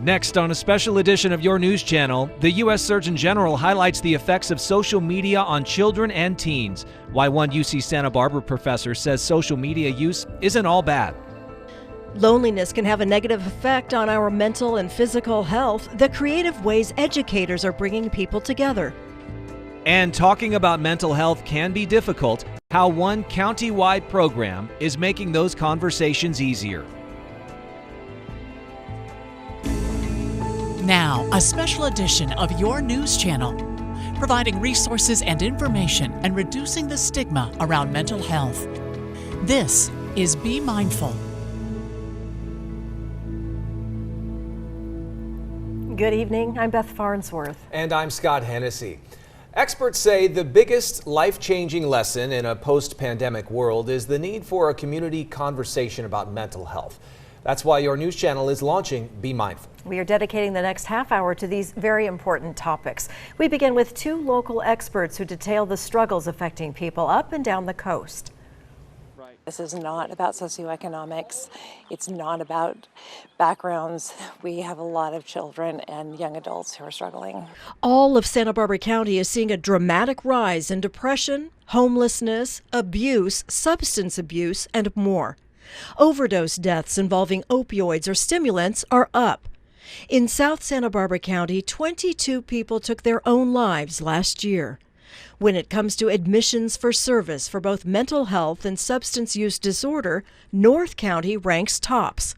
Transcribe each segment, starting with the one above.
Next on a special edition of your news channel, the U.S. Surgeon General highlights the effects of social media on children and teens. Why one UC Santa Barbara professor says social media use isn't all bad. Loneliness can have a negative effect on our mental and physical health. The creative ways educators are bringing people together. And talking about mental health can be difficult. How one county-wide program is making those conversations easier. Now, a special edition of your news channel, providing resources and information and reducing the stigma around mental health. This is Be Mindful. Good evening. I'm Beth Farnsworth. And I'm Scott Hennessy. Experts say the biggest life-changing lesson in a post-pandemic world is the need for a community conversation about mental health. That's why your news channel is launching Be Mindful. We are dedicating the next half hour to these very important topics. We begin with two local experts who detail the struggles affecting people up and down the coast. This is not about socioeconomics. It's not about backgrounds. We have a lot of children and young adults who are struggling. All of Santa Barbara County is seeing a dramatic rise in depression, homelessness, abuse, substance abuse, and more. Overdose deaths involving opioids or stimulants are up. In South Santa Barbara County, 22 people took their own lives last year. When it comes to admissions for service for both mental health and substance use disorder, North County ranks tops.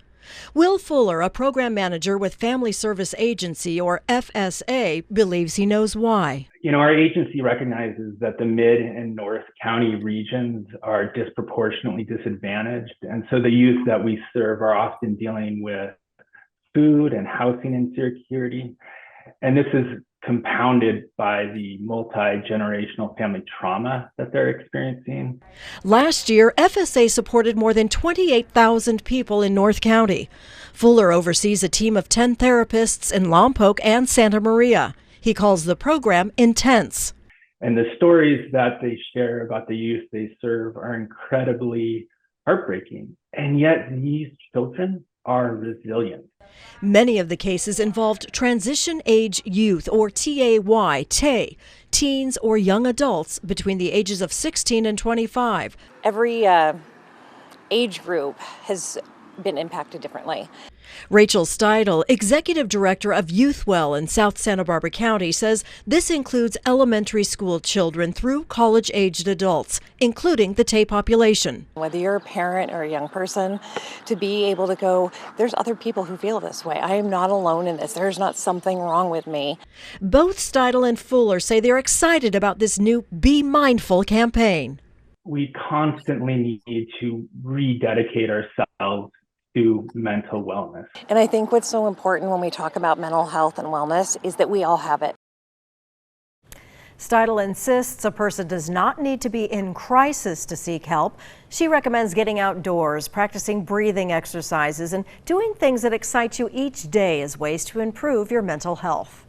Will Fuller, a program manager with Family Service Agency, or FSA, believes he knows why. Our agency recognizes that the Mid and North County regions are disproportionately disadvantaged, and so the youth that we serve are often dealing with food and housing insecurity, and this is compounded by the multi-generational family trauma that they're experiencing. Last year, FSA supported more than 28,000 people in North County. Fuller oversees a team of 10 therapists in Lompoc and Santa Maria. He calls the program intense. And the stories that they share about the youth they serve are incredibly heartbreaking. And yet these children are resilient. Many of the cases involved transition-age youth, or TAY, teens or young adults between the ages of 16 and 25. Every age group has been impacted differently. Rachel Steidel, executive director of YouthWell in South Santa Barbara County, says this includes elementary school children through college-aged adults, including the TAY population. Whether you're a parent or a young person, to be able to go, there's other people who feel this way. I am not alone in this. There's not something wrong with me. Both Steidel and Fuller say they're excited about this new Be Mindful campaign. We constantly need to rededicate ourselves to mental wellness. And I think what's so important when we talk about mental health and wellness is that we all have it. Steidel insists a person does not need to be in crisis to seek help. She recommends getting outdoors, practicing breathing exercises, and doing things that excite you each day as ways to improve your mental health.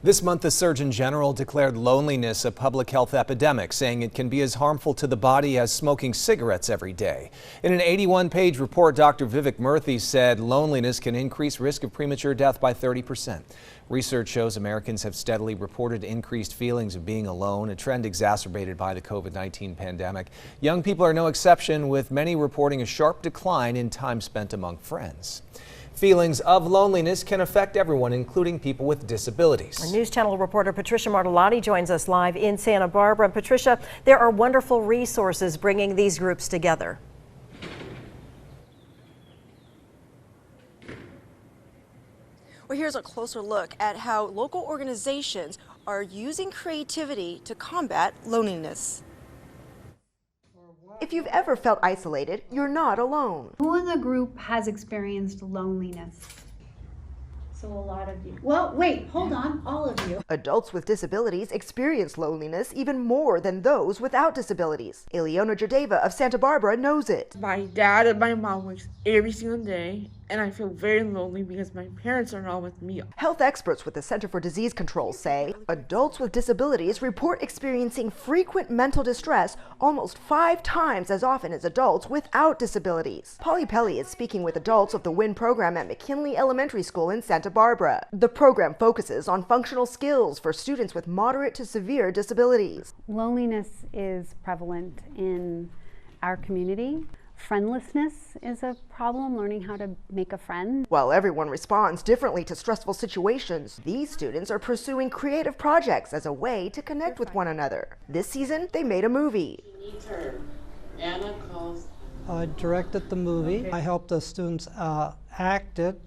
This month, the Surgeon General declared loneliness a public health epidemic, saying it can be as harmful to the body as smoking cigarettes every day. In an 81-page report, Dr. Vivek Murthy said loneliness can increase risk of premature death by 30%. Research shows Americans have steadily reported increased feelings of being alone, a trend exacerbated by the COVID-19 pandemic. Young people are no exception, with many reporting a sharp decline in time spent among friends. Feelings of loneliness can affect everyone, including people with disabilities. Our News Channel reporter Patricia Martellotti joins us live in Santa Barbara. And Patricia, there are wonderful resources bringing these groups together. Well, here's a closer look at how local organizations are using creativity to combat loneliness. If you've ever felt isolated, you're not alone. Who in the group has experienced loneliness? So a lot of you. Well, wait, hold on, all of you. Adults with disabilities experience loneliness even more than those without disabilities. Ileana Jadeva of Santa Barbara knows it. My dad and my mom works every single day, and I feel very lonely because my parents are not with me. Health experts with the Center for Disease Control say adults with disabilities report experiencing frequent mental distress almost 5 times as often as adults without disabilities. Polly Pelly is speaking with adults of the WIN program at McKinley Elementary School in Santa Barbara. The program focuses on functional skills for students with moderate to severe disabilities. Loneliness is prevalent in our community. Friendlessness is a problem, learning how to make a friend. While everyone responds differently to stressful situations, these students are pursuing creative projects as a way to connect with one another. This season, they made a movie. Anna calls. I directed the movie. I helped the students act it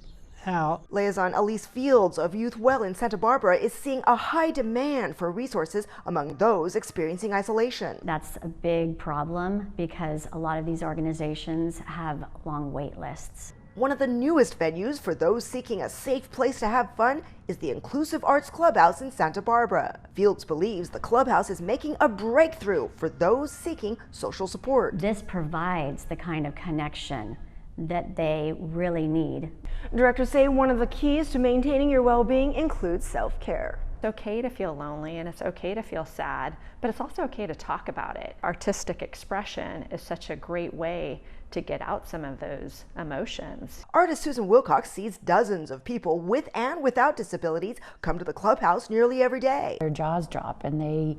out. Liaison Elise Fields of Youth Well in Santa Barbara is seeing a high demand for resources among those experiencing isolation. That's a big problem because a lot of these organizations have long wait lists. One of the newest venues for those seeking a safe place to have fun is the Inclusive Arts Clubhouse in Santa Barbara. Fields believes the clubhouse is making a breakthrough for those seeking social support. This provides the kind of connection that they really need. Directors say one of the keys to maintaining your well-being includes self-care. It's okay to feel lonely and it's okay to feel sad, but it's also okay to talk about it. Artistic expression is such a great way to get out some of those emotions. Artist Susan Wilcox sees dozens of people with and without disabilities come to the clubhouse nearly every day. Their jaws drop and they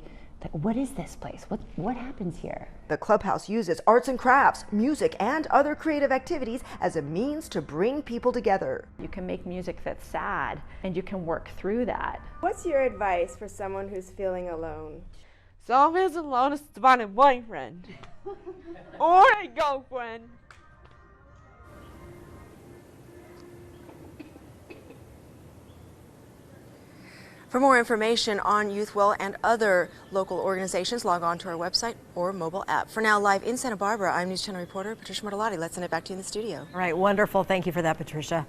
what is this place? What happens here? The clubhouse uses arts and crafts, music, and other creative activities as a means to bring people together. You can make music that's sad, and you can work through that. What's your advice for someone who's feeling alone? Someone who's alone is to find a boyfriend or a girlfriend. For more information on YouthWell and other local organizations, log on to our website or mobile app. For now, live in Santa Barbara, I'm News Channel reporter Patricia Martellotti. Let's send it back to you in the studio. All right, wonderful. Thank you for that, Patricia.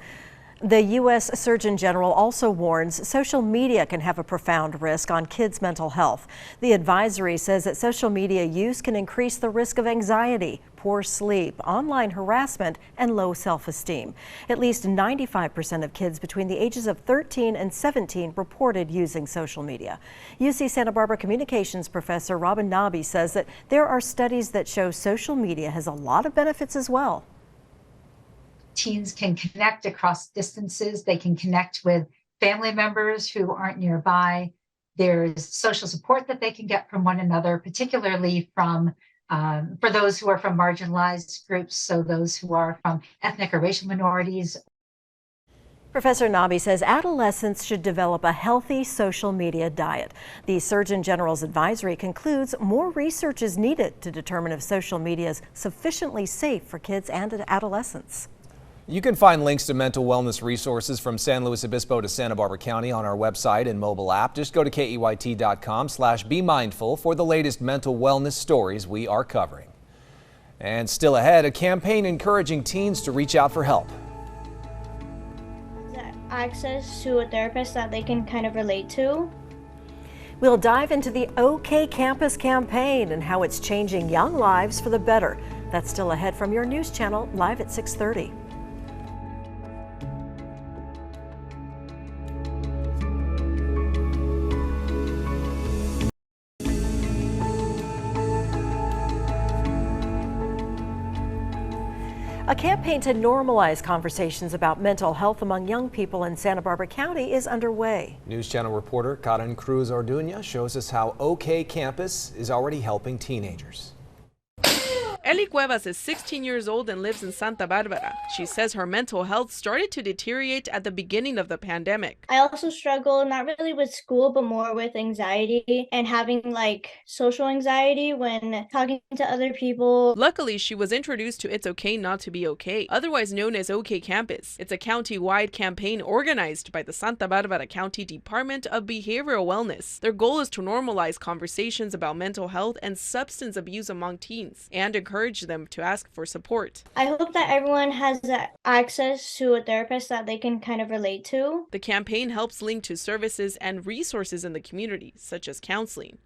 The U.S. Surgeon General also warns social media can have a profound risk on kids' mental health. The advisory says that social media use can increase the risk of anxiety, poor sleep, online harassment, and low self-esteem. At least 95% of kids between the ages of 13 and 17 reported using social media. UC Santa Barbara communications professor Robin Nobby says that there are studies that show social media has a lot of benefits as well. Teens can connect across distances. They can connect with family members who aren't nearby. There's social support that they can get from one another, particularly from for those who are from marginalized groups, so those who are from ethnic or racial minorities. Professor Nobby says adolescents should develop a healthy social media diet. The Surgeon General's advisory concludes more research is needed to determine if social media is sufficiently safe for kids and adolescents. You can find links to mental wellness resources from San Luis Obispo to Santa Barbara County on our website and mobile app. Just go to KEYT.com/BeMindful for the latest mental wellness stories we are covering. And still ahead, a campaign encouraging teens to reach out for help. Access to a therapist that they can kind of relate to. We'll dive into the OK Campus campaign and how it's changing young lives for the better. That's still ahead from your news channel, live at 6:30. A campaign to normalize conversations about mental health among young people in Santa Barbara County is underway. News Channel reporter Karen Cruz Orduña shows us how OK Campus is already helping teenagers. Eli Cuevas is 16 years old and lives in Santa Barbara. She says her mental health started to deteriorate at the beginning of the pandemic. I also struggle not really with school, but more with anxiety and having like social anxiety when talking to other people. Luckily, she was introduced to It's Okay Not to Be Okay, otherwise known as OK Campus. It's a county-wide campaign organized by the Santa Barbara County Department of Behavioral Wellness. Their goal is to normalize conversations about mental health and substance abuse among teens and encourage them to ask for support. I hope that everyone has access to a therapist that they can kind of relate to. The campaign helps link to services and resources in the community, such as counseling.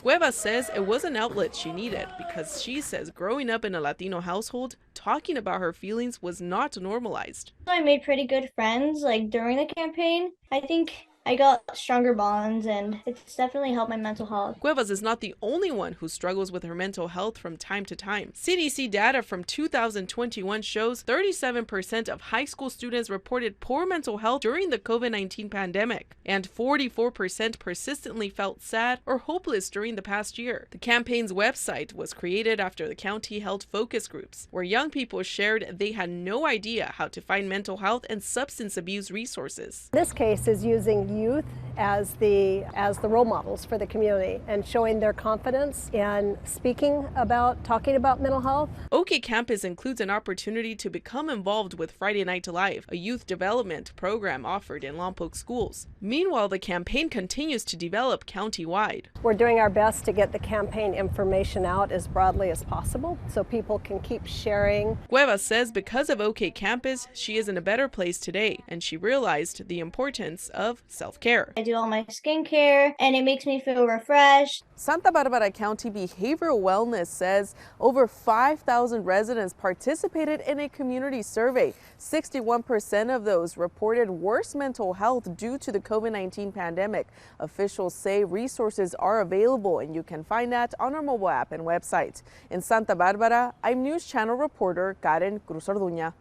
Cuevas says it was an outlet she needed because she says growing up in a Latino household, talking about her feelings was not normalized. I made pretty good friends like during the campaign. I think I got stronger bonds, and it's definitely helped my mental health. Cuevas is not the only one who struggles with her mental health from time to time. CDC data from 2021 shows 37% of high school students reported poor mental health during the COVID-19 pandemic, and 44% persistently felt sad or hopeless during the past year. The campaign's website was created after the county held focus groups, where young people shared they had no idea how to find mental health and substance abuse resources. This case is using youth as the role models for the community and showing their confidence in talking about mental health. OK Campus includes an opportunity to become involved with Friday Night Live, a youth development program offered in Lompoc schools. Meanwhile, the campaign continues to develop countywide. We're doing our best to get the campaign information out as broadly as possible so people can keep sharing. Cuevas says because of OK Campus, she is in a better place today, and she realized the importance of self-care. I do all my skincare, and it makes me feel refreshed. Santa Barbara County Behavioral Wellness says over 5,000 residents participated in a community survey. 61% of those reported worse mental health due to the COVID-19 pandemic. Officials say resources are available, and you can find that on our mobile app and website. In Santa Barbara, I'm News Channel reporter Karen Cruz Orduña.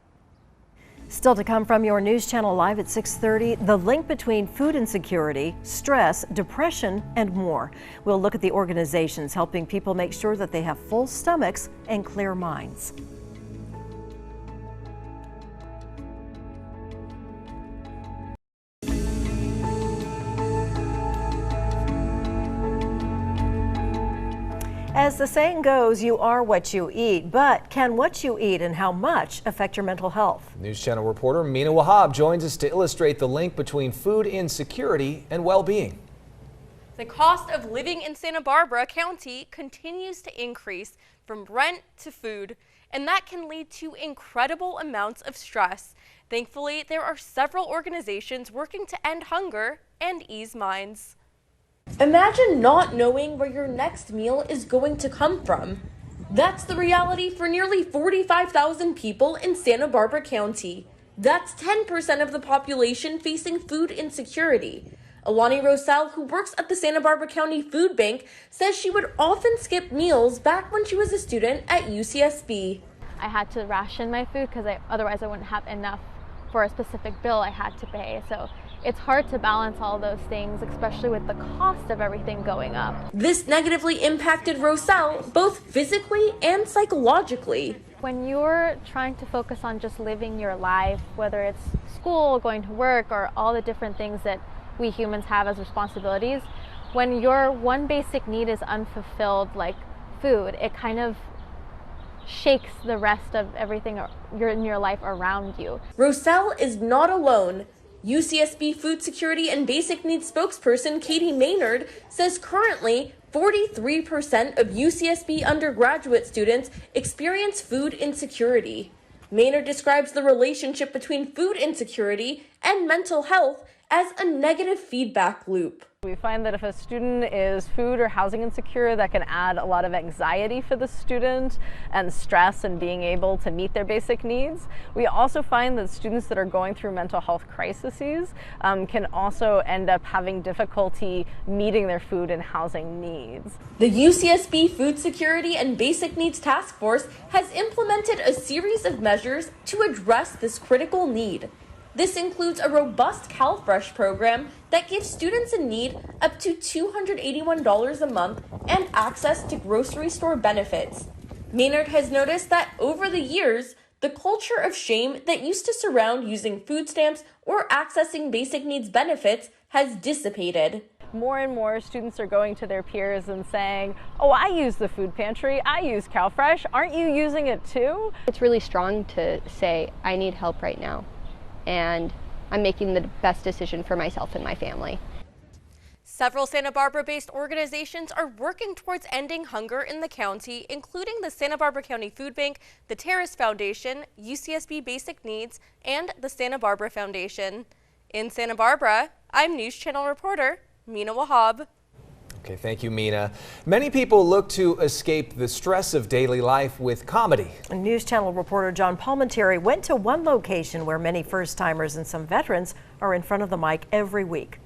Still to come from your News Channel Live at 6:30, the link between food insecurity, stress, depression, and more. We'll look at the organizations helping people make sure that they have full stomachs and clear minds. As the saying goes, you are what you eat, but can what you eat and how much affect your mental health? News Channel reporter Mina Wahab joins us to illustrate the link between food insecurity and well-being. The cost of living in Santa Barbara County continues to increase from rent to food, and that can lead to incredible amounts of stress. Thankfully, there are several organizations working to end hunger and ease minds. Imagine not knowing where your next meal is going to come from. That's the reality for nearly 45,000 people in Santa Barbara County. That's 10% of the population facing food insecurity. Alani Rosell, who works at the Santa Barbara County Food Bank, says she would often skip meals back when she was a student at UCSB. I had to ration my food because otherwise I wouldn't have enough for a specific bill I had to pay. So it's hard to balance all those things, especially with the cost of everything going up. This negatively impacted Rosell both physically and psychologically. When you're trying to focus on just living your life, whether it's school, going to work, or all the different things that we humans have as responsibilities, when your one basic need is unfulfilled, like food, it kind of shakes the rest of everything in your life around you. Rosell is not alone. UCSB Food Security and Basic Needs spokesperson Katie Maynard says currently 43% of UCSB undergraduate students experience food insecurity. Maynard describes the relationship between food insecurity and mental health as a negative feedback loop. We find that if a student is food or housing insecure, that can add a lot of anxiety for the student and stress in being able to meet their basic needs. We also find that students that are going through mental health crises can also end up having difficulty meeting their food and housing needs. The UCSB Food Security and Basic Needs Task Force has implemented a series of measures to address this critical need. This includes a robust CalFresh program that gives students in need up to $281 a month and access to grocery store benefits. Maynard has noticed that over the years, the culture of shame that used to surround using food stamps or accessing basic needs benefits has dissipated. More and more students are going to their peers and saying, oh, I use the food pantry, I use CalFresh, aren't you using it too? It's really strong to say, I need help right now, and I'm making the best decision for myself and my family. Several Santa Barbara-based organizations are working towards ending hunger in the county, including the Santa Barbara County Food Bank, the Terrace Foundation, UCSB Basic Needs, and the Santa Barbara Foundation. In Santa Barbara, I'm News Channel reporter Mina Wahab. Okay, thank you, Mina. Many people look to escape the stress of daily life with comedy. News Channel reporter John Palmentary went to one location where many first-timers and some veterans are in front of the mic every week.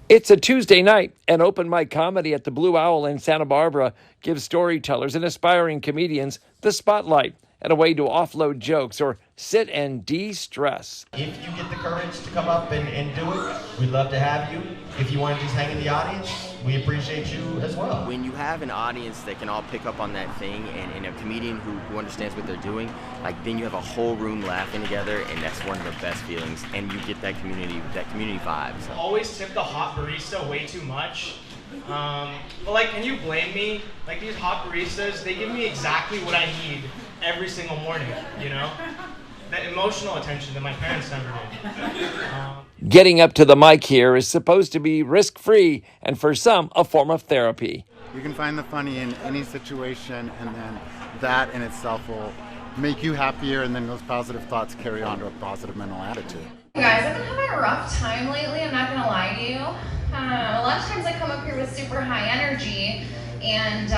It's a Tuesday night, and open mic comedy at the Blue Owl in Santa Barbara gives storytellers and aspiring comedians the spotlight and a way to offload jokes or sit and de-stress. If you get the courage to come up and do it, we'd love to have you. If you want to just hang in the audience, we appreciate you as well. When you have an audience that can all pick up on that thing and a comedian who understands what they're doing, like then you have a whole room laughing together, and that's one of the best feelings, and you get that community vibe. So. Always tip the hot barista way too much. But like, can you blame me? Like these hot baristas, they give me exactly what I need every single morning, you know? That emotional attention that my parents never did. Getting up to the mic here is supposed to be risk-free and for some a form of therapy. You can find the funny in any situation, and then that in itself will make you happier, and then those positive thoughts carry on to a positive mental attitude. You guys, I've been having a rough time lately, I'm not gonna lie to you. A lot of times I come up here with super high energy, and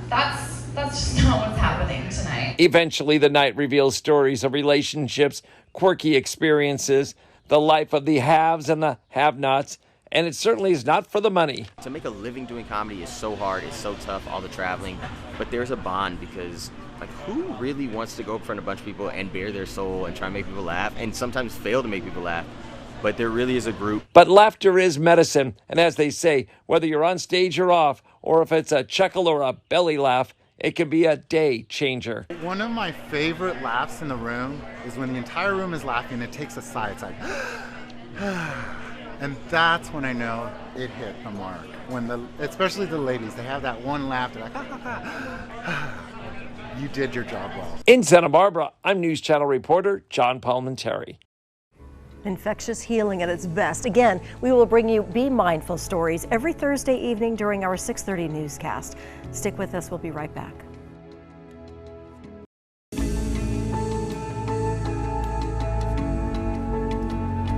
that's just not what's happening tonight. Eventually, the night reveals stories of relationships, quirky experiences, the life of the haves and the have-nots, and it certainly is not for the money. To make a living doing comedy is so hard, it's so tough, all the traveling, but there's a bond because like who really wants to go in front of a bunch of people and bare their soul and try to make people laugh and sometimes fail to make people laugh? But there really is a group. But laughter is medicine, and as they say, whether you're on stage or off, or if it's a chuckle or a belly laugh, it can be a day changer. One of my favorite laughs in the room is when the entire room is laughing, it takes a sigh. It's like, and that's when I know it hit the mark. When especially the ladies, they have that one laugh, they're like, you did your job well. In Santa Barbara, I'm News Channel reporter John Palmentary. Infectious healing at its best. Again, we will bring you Be Mindful stories every Thursday evening during our 6:30 newscast. Stick with us. We'll be right back.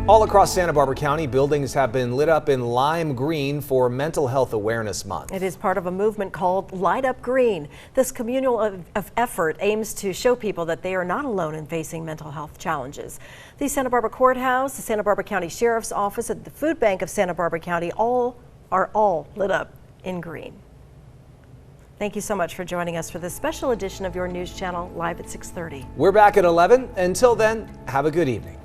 All across Santa Barbara County, buildings have been lit up in lime green for Mental Health Awareness Month. It is part of a movement called Light Up Green. This communal effort aims to show people that they are not alone in facing mental health challenges. The Santa Barbara Courthouse, the Santa Barbara County Sheriff's Office, and the Food Bank of Santa Barbara County are all lit up in green. Thank you so much for joining us for this special edition of your News Channel Live at 6:30. We're back at 11. Until then, have a good evening.